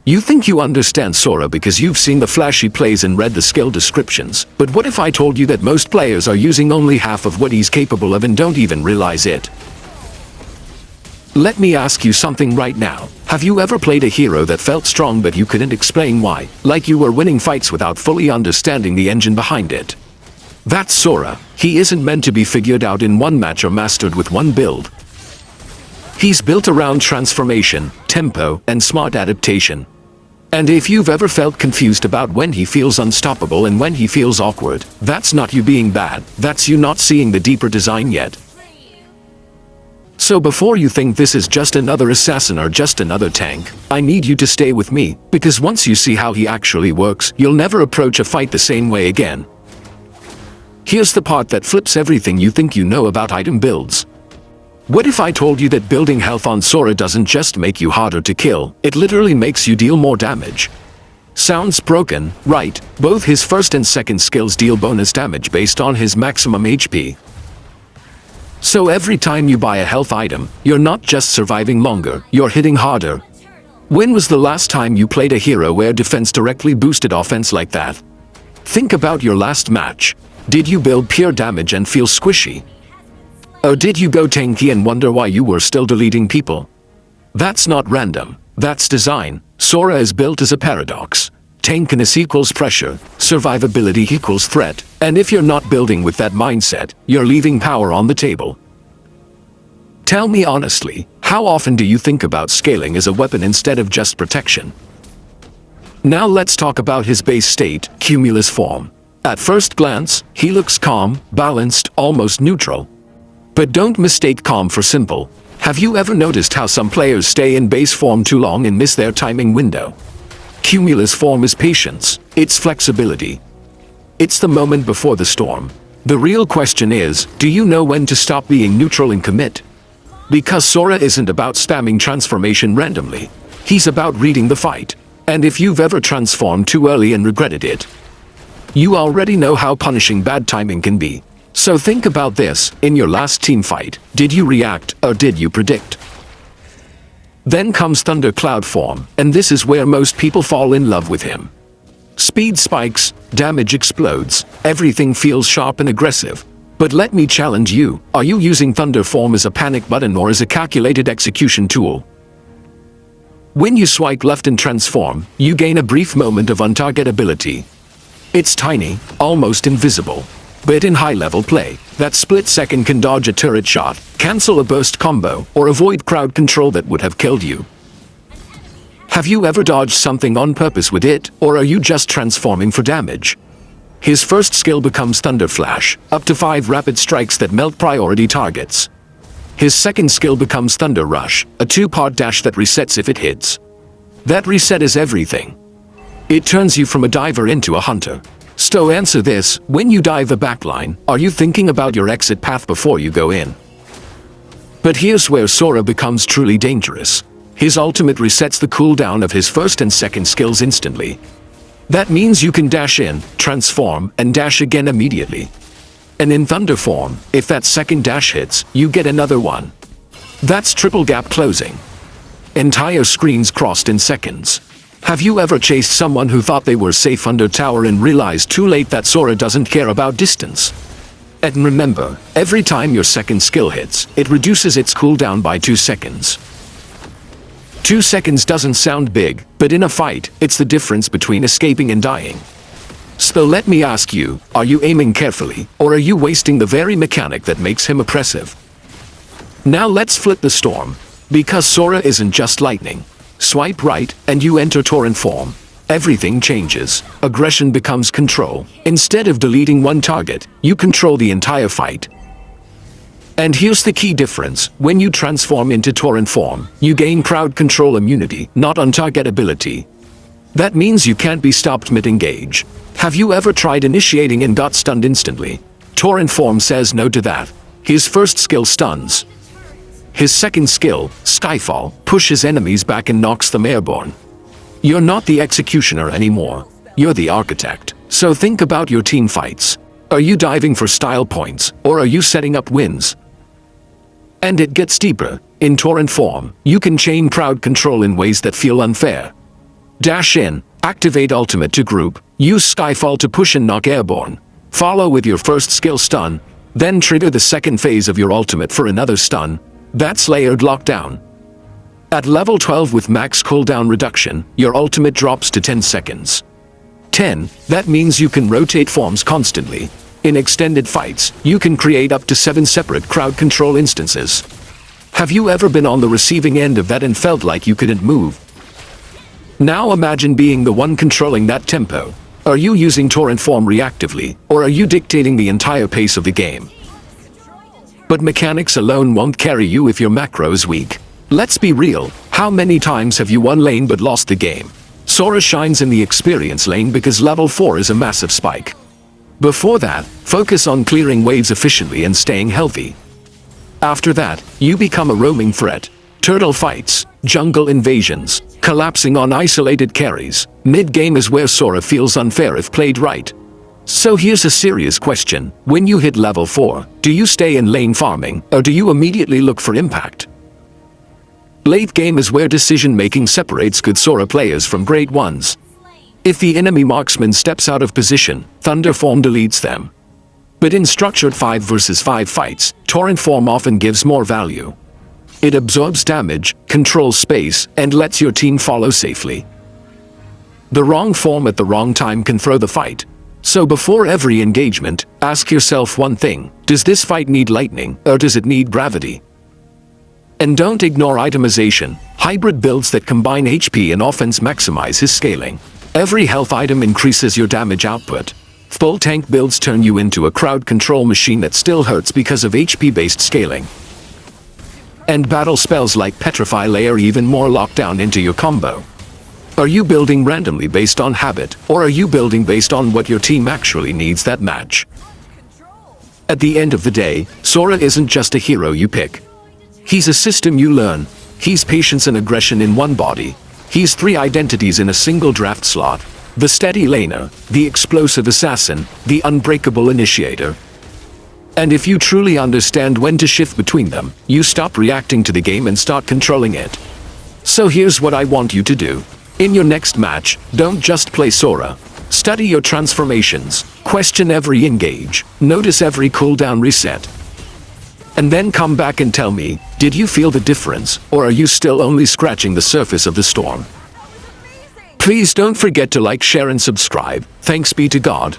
You think you understand Sora because you've seen the flashy plays and read the skill descriptions, but what if I told you that most players are using only half of what he's capable of and don't even realize it? Let me ask you something right now. Have you ever played a hero that felt strong but you couldn't explain why? Like you were winning fights without fully understanding the engine behind it. That's Sora. He isn't meant to be figured out in one match or mastered with one build. He's built around transformation, tempo, and smart adaptation. And if you've ever felt confused about when he feels unstoppable and when he feels awkward, that's not you being bad, that's you not seeing the deeper design yet. So before you think this is just another assassin or just another tank, I need you to stay with me, because once you see how he actually works, you'll never approach a fight the same way again. Here's the part that flips everything you think you know about item builds. What if I told you that building health on Sora doesn't just make you harder to kill, it literally makes you deal more damage? Sounds broken, right? Both his first and second skills deal bonus damage based on his maximum HP. So every time you buy a health item, you're not just surviving longer, you're hitting harder. When was the last time you played a hero where defense directly boosted offense like that? Think about your last match. Did you build pure damage and feel squishy? Or did you go tanky and wonder why you were still deleting people? That's not random, that's design. Sora is built as a paradox. Tankiness equals pressure, survivability equals threat, and if you're not building with that mindset, you're leaving power on the table. Tell me honestly, how often do you think about scaling as a weapon instead of just protection? Now let's talk about his base state, Cumulus form. At first glance, he looks calm, balanced, almost neutral. But don't mistake calm for simple. Have you ever noticed how some players stay in base form too long and miss their timing window? Cumulus form is patience, it's flexibility. It's the moment before the storm. The real question is, do you know when to stop being neutral and commit? Because Sora isn't about spamming transformation randomly. He's about reading the fight. And if you've ever transformed too early and regretted it, you already know how punishing bad timing can be. So think about this, in your last team fight, did you react or did you predict? Then comes Thundercloud form, and this is where most people fall in love with him. Speed spikes, damage explodes, everything feels sharp and aggressive. But let me challenge you, are you using Thunder form as a panic button or as a calculated execution tool? When you swipe left and transform, you gain a brief moment of untargetability. It's tiny, almost invisible. But in high-level play, that split second can dodge a turret shot, cancel a burst combo, or avoid crowd control that would have killed you. Have you ever dodged something on purpose with it, or are you just transforming for damage? His first skill becomes Thunder Flash, up to 5 rapid strikes that melt priority targets. His second skill becomes Thunder Rush, a 2-part dash that resets if it hits. That reset is everything. It turns you from a diver into a hunter. So answer this, when you dive the backline, are you thinking about your exit path before you go in? But here's where Sora becomes truly dangerous. His ultimate resets the cooldown of his first and second skills instantly. That means you can dash in, transform, and dash again immediately. And in Thunder form, if that second dash hits, you get another one. That's triple gap closing. Entire screens crossed in seconds. Have you ever chased someone who thought they were safe under tower and realized too late that Sora doesn't care about distance? And remember, every time your second skill hits, it reduces its cooldown by 2 seconds. 2 seconds doesn't sound big, but in a fight, it's the difference between escaping and dying. So let me ask you, are you aiming carefully, or are you wasting the very mechanic that makes him oppressive? Now let's flip the storm. Because Sora isn't just lightning. Swipe right, and you enter Torrent form. Everything changes. Aggression becomes control. Instead of deleting one target, you control the entire fight. And here's the key difference. When you transform into Torrent form, you gain crowd control immunity, not untargetability. That means you can't be stopped mid-engage. Have you ever tried initiating and got stunned instantly? Torrent form says no to that. His first skill stuns. His second skill, Skyfall, pushes enemies back and knocks them airborne. You're not the executioner anymore. You're the architect. So think about your team fights. Are you diving for style points, or are you setting up wins? And it gets deeper. In Torrent form, you can chain crowd control in ways that feel unfair. Dash in, activate ultimate to group, use Skyfall to push and knock airborne. Follow with your first skill stun, then trigger the second phase of your ultimate for another stun. That's layered lockdown. At level 12 with max cooldown reduction, your ultimate drops to 10 seconds. 10, that means you can rotate forms constantly. In extended fights, you can create up to 7 separate crowd control instances. Have you ever been on the receiving end of that and felt like you couldn't move? Now imagine being the one controlling that tempo. Are you using Torrent Form reactively, or are you dictating the entire pace of the game? But mechanics alone won't carry you if your macro is weak. Let's be real, how many times have you won lane but lost the game? Sora shines in the experience lane because level 4 is a massive spike. Before that, focus on clearing waves efficiently and staying healthy. After that, you become a roaming threat. Turtle fights, jungle invasions, collapsing on isolated carries. Mid-game is where Sora feels unfair if played right. So here's a serious question. When you hit level 4, do you stay in lane farming, or do you immediately look for impact? Late game is where decision-making separates good Sora players from great ones. If the enemy marksman steps out of position, Thunder Form deletes them. But in structured 5 vs 5 fights, Torrent Form often gives more value. It absorbs damage, controls space, and lets your team follow safely. The wrong form at the wrong time can throw the fight. So before every engagement, ask yourself one thing: does this fight need lightning, or does it need gravity? And don't ignore itemization. Hybrid builds that combine HP and offense maximize his scaling. Every health item increases your damage output. Full tank builds turn you into a crowd control machine that still hurts because of HP-based scaling. And battle spells like Petrify layer even more lockdown into your combo. Are you building randomly based on habit, or are you building based on what your team actually needs that match? At the end of the day, Sora isn't just a hero you pick. He's a system you learn. He's patience and aggression in one body. He's 3 identities in a single draft slot. The steady laner, the explosive assassin, the unbreakable initiator. And if you truly understand when to shift between them, you stop reacting to the game and start controlling it. So here's what I want you to do. In your next match, don't just play Sora. Study your transformations, question every engage, notice every cooldown reset. And then come back and tell me, did you feel the difference, or are you still only scratching the surface of the storm? Please don't forget to like, share and subscribe. Thanks be to God.